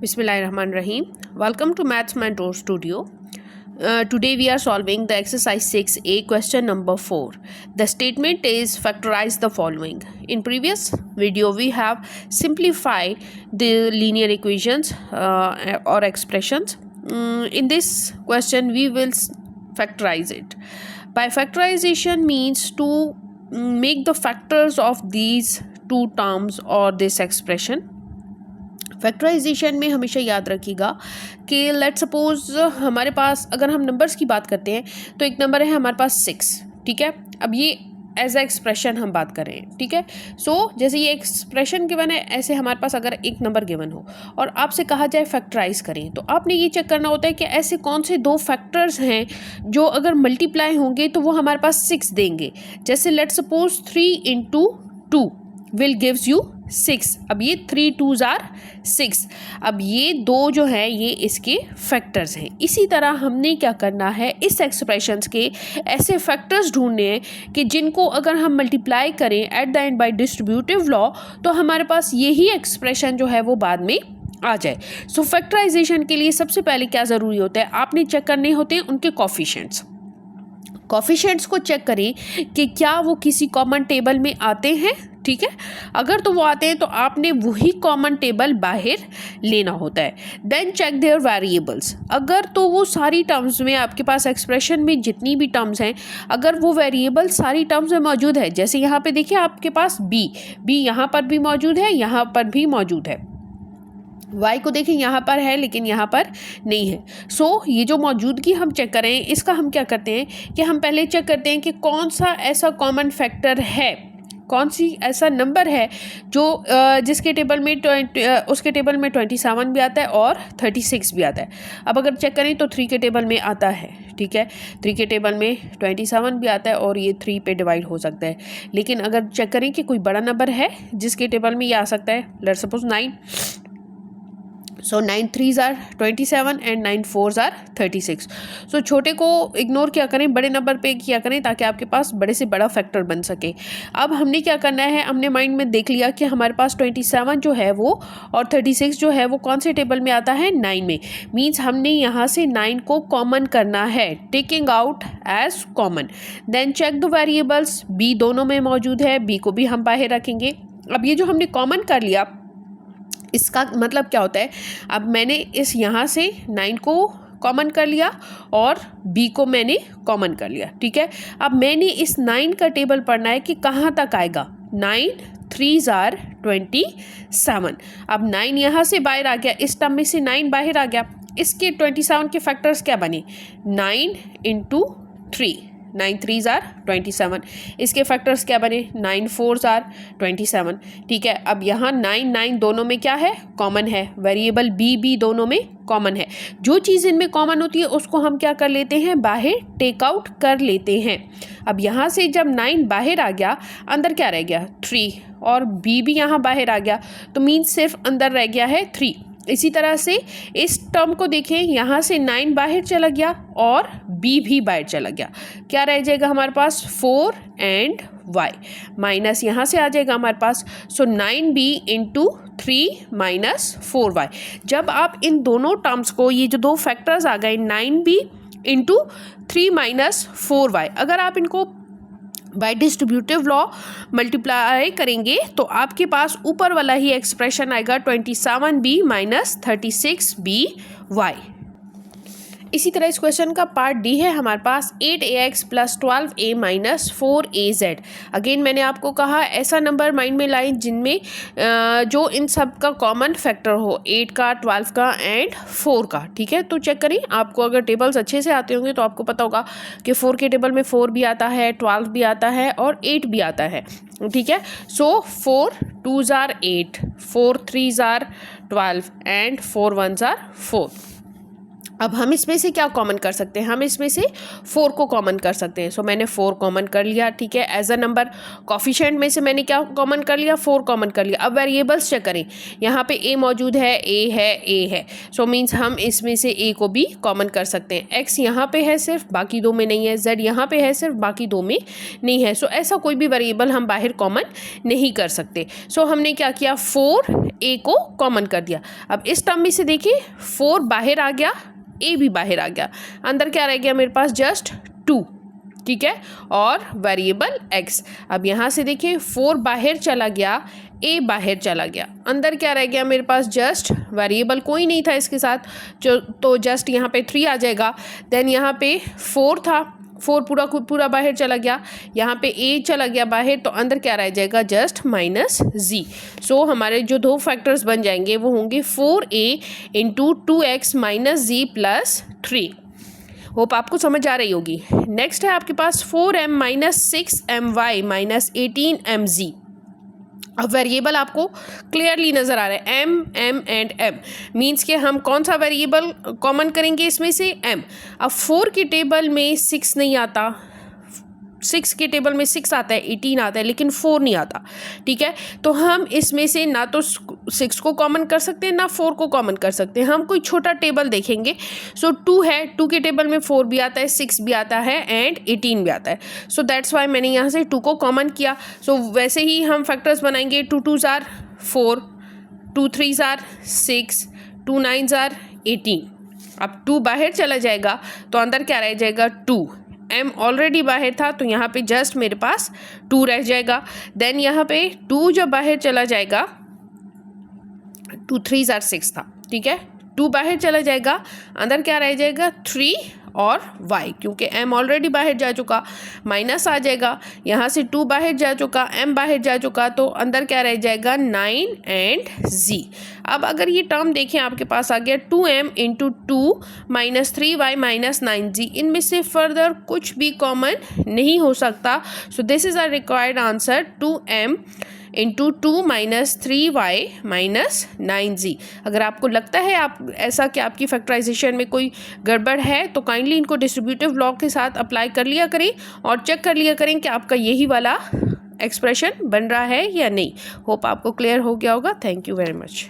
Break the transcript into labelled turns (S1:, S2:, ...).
S1: Bismillahirrahmanirrahim. Welcome to Maths Mentor Studio. Today we are solving the exercise 6a question number 4. The statement is factorize the following. In previous video we have simplified the linear equations or expressions. In this question we will factorize it. By factorization means to make the factors of these two terms or this expression. Factorisation में हमेशा याद रखिएगा कि let suppose हमारे पास अगर हम numbers की बात करते हैं तो एक नंबर है हमारे पास 6, ठीक है। अब ये एज ए एक्सप्रेशन हम बात कर रहे हैं, ठीक है। सो जैसे ये एक्सप्रेशन गिवन है, ऐसे हमारे पास अगर एक नंबर गिवन हो और आपसे कहा जाए फैक्टराइज करें, तो आपने ये चेक करना होता है कि ऐसे कौन से दो फैक्टर्स हैं जो अगर मल्टीप्लाई होंगे तो वो हमारे पास 6 देंगे। जैसे let suppose 3 × 2 will gives you 6। अब ये 3 2s are 6। अब ये दो जो है ये इसके फैक्टर्स हैं। इसी तरह हमने क्या करना है, इस एक्सप्रेशंस के ऐसे फैक्टर्स ढूंढने हैं कि जिनको अगर हम मल्टीप्लाई करें at the end bye distributive law तो हमारे पास यही एक्सप्रेशन जो है वो बाद में आ जाए। सो फैक्टराइजेशन के लिए सबसे पहले क्या ज़रूरी होता है, आपने चेक करने होते हैं उनके कोफिशिएंट्स को चेक करें कि क्या वो किसी कॉमन टेबल में आते हैं, ठीक है। अगर तो वो आते हैं तो आपने वही कॉमन टेबल बाहर लेना होता है। Then check their variables. अगर तो वो सारी टर्म्स में आपके पास एक्सप्रेशन में जितनी भी टर्म्स हैं, अगर वो वेरिएबल सारी टर्म्स में मौजूद है, जैसे यहाँ पे देखिए आपके पास बी यहाँ पर भी मौजूद है, यहाँ पर भी मौजूद है। y को देखें यहाँ पर है लेकिन यहाँ पर नहीं है। सो ये जो मौजूदगी हम चेक करें, इसका हम क्या करते हैं कि हम पहले चेक करते हैं कि कौन सा ऐसा कॉमन फैक्टर है, कौन सी ऐसा नंबर है जो जिसके टेबल में उसके टेबल में 27 भी आता है और 36 भी आता है। अब अगर चेक करें तो 3 के टेबल में आता है, ठीक है। 3 के टेबल में 27 भी आता है और ये 3 पे डिवाइड हो सकता है। लेकिन अगर चेक करें कि कोई बड़ा नंबर है जिसके टेबल में ये आ सकता है, let's suppose 9। So 9 3s are 27 and 9 4s are 36। सो छोटे को इग्नोर क्या करें, बड़े नंबर पे किया करें ताकि आपके पास बड़े से बड़ा फैक्टर बन सके। अब हमने क्या करना है, हमने माइंड में देख लिया कि हमारे पास 27 जो है वो और 36 जो है वो कौन से टेबल में आता है, 9 में। मीन्स हमने यहाँ से 9 को कॉमन करना है, taking out as common. Then check the variables, b दोनों में मौजूद है, बी को भी हम बाहर रखेंगे। अब ये जो हमने कॉमन कर लिया, इसका मतलब क्या होता है, अब मैंने इस यहाँ से 9 को कॉमन कर लिया और b को मैंने कॉमन कर लिया, ठीक है। अब मैंने इस 9 का टेबल पढ़ना है कि कहाँ तक आएगा। 9 3s are 27। अब 9 यहाँ से बाहर आ गया, इस टर्म में से 9 बाहर आ गया। इसके 27 के फैक्टर्स क्या बने, 9 × 3, 9 3s are 27। इसके फैक्टर्स क्या बने, 9 4s are 27, ठीक है। अब यहाँ 9 9 दोनों में क्या है, कॉमन है। वेरिएबल बी दोनों में कॉमन है। जो चीज़ इनमें कॉमन होती है उसको हम क्या कर लेते हैं, बाहर टेक आउट कर लेते हैं। अब यहाँ से जब 9 बाहर आ गया, अंदर क्या रह गया, 3, और बी भी यहाँ बाहर आ गया, तो मीन्स सिर्फ अंदर रह गया है 3। इसी तरह से इस टर्म को देखें, यहाँ से 9 बाहर चला गया और b भी बाहर चला गया। क्या रह जाएगा हमारे पास, 4 एंड y, माइनस यहाँ से आ जाएगा हमारे पास। सो 9b × 3 माइनस 4y। जब आप इन दोनों टर्म्स को, ये जो दो फैक्टर्स आ गए 9b × 3 माइनस 4y, अगर आप इनको बाय डिस्ट्रीब्यूटिव लॉ मल्टीप्लाई करेंगे तो आपके पास ऊपर वाला ही एक्सप्रेशन आएगा 27b - 36by। इसी तरह इस क्वेश्चन का पार्ट डी है हमारे पास 8ax + 12a - 4az। अगेन मैंने आपको कहा ऐसा नंबर माइंड में लाएं जिनमें जो इन सब का कॉमन फैक्टर हो, 8 का, 12 का एंड 4 का, ठीक है। तो चेक करें, आपको अगर टेबल्स अच्छे से आते होंगे तो आपको पता होगा कि 4 के टेबल में 4 भी आता है, 12 भी आता है और 8 भी आता है, ठीक है। सो 4 2s are 8, 4 3s are 12 and 4 1s are 4। अब हम इसमें से क्या कॉमन कर सकते हैं, हम इसमें से 4 को कॉमन कर सकते हैं। सो मैंने 4 कॉमन कर लिया, ठीक है। एज अ नंबर कॉफिशिएंट में से मैंने क्या कॉमन कर लिया, 4 कॉमन कर लिया। अब वेरिएबल्स चेक करें, यहाँ पे a मौजूद है, a है। सो मीन्स हम इसमें से a को भी कॉमन कर सकते हैं। x यहाँ पे है सिर्फ, बाकी 2 में नहीं है। z यहाँ पे है सिर्फ, बाकी 2 में नहीं है। सो ऐसा कोई भी वेरिएबल हम बाहर कॉमन नहीं कर सकते। सो हमने क्या किया, 4a को कॉमन कर दिया। अब इस टर्म में से देखिए 4 बाहर आ गया, ए भी बाहर आ गया, अंदर क्या रह गया मेरे पास, जस्ट 2, ठीक है, और वेरिएबल x। अब यहाँ से देखिए 4 बाहर चला गया, a बाहर चला गया, अंदर क्या रह गया मेरे पास, जस्ट वेरिएबल कोई नहीं था इसके साथ, जो तो जस्ट यहाँ पे 3 आ जाएगा। देन यहाँ पे 4 था, 4 पूरा बाहर चला गया, यहाँ पे a चला गया बाहर, तो अंदर क्या रह जाएगा, जस्ट -z। सो हमारे जो 2 फैक्टर्स बन जाएंगे वो होंगे 4a into 2x minus z plus 3। Hope आपको समझ आ रही होगी। नेक्स्ट है आपके पास 4m minus 6my minus 18mz। अब वेरिएबल आपको क्लियरली नज़र आ रहा है, m एंड m मीन्स कि हम कौन सा वेरिएबल कॉमन करेंगे इसमें से, m। अब 4 की टेबल में 6 नहीं आता, 6 के टेबल में 6 आता है, 18 आता है, लेकिन 4 नहीं आता, ठीक है। तो हम इसमें से ना तो 6 को कॉमन कर सकते हैं, ना 4 को कॉमन कर सकते हैं। हम कोई छोटा टेबल देखेंगे। सो 2 है, 2 के टेबल में 4 भी आता है, 6 भी आता है एंड 18 भी आता है। सो दैट्स वाई मैंने यहाँ से 2 को कॉमन किया। सो वैसे ही हम फैक्टर्स बनाएंगे, 2 2s are 4, 2 3s are 6, 2 9s are 18। अब 2 बाहर चला जाएगा तो अंदर क्या रह जाएगा, 2। m ऑलरेडी बाहर था तो यहाँ पे जस्ट मेरे पास 2 रह जाएगा। देन यहाँ पे 2 जब बाहर चला जाएगा, 2 3s आर 6 था, ठीक है, 2 बाहर चला जाएगा, अंदर क्या रह जाएगा, 3 और y, क्योंकि m ऑलरेडी बाहर जा चुका, माइनस आ जाएगा। यहाँ से 2 बाहर जा चुका, m बाहर जा चुका, तो अंदर क्या रह जाएगा, 9 एंड z। अब अगर ये टर्म देखें आपके पास आ गया 2m into 2 minus 3y minus 9z। इनमें से फर्दर कुछ भी कॉमन नहीं हो सकता। So this is our required answer, 2m into 2 minus 3y minus 9z। अगर आपको लगता है आप ऐसा कि आपकी फैक्टराइजेशन में कोई गड़बड़ है तो काइंडली इनको डिस्ट्रीब्यूटिव लॉ के साथ अप्लाई कर लिया करें और चेक कर लिया करें कि आपका यही वाला एक्सप्रेशन बन रहा है या नहीं। होप आपको क्लियर हो गया होगा। Thank you very much.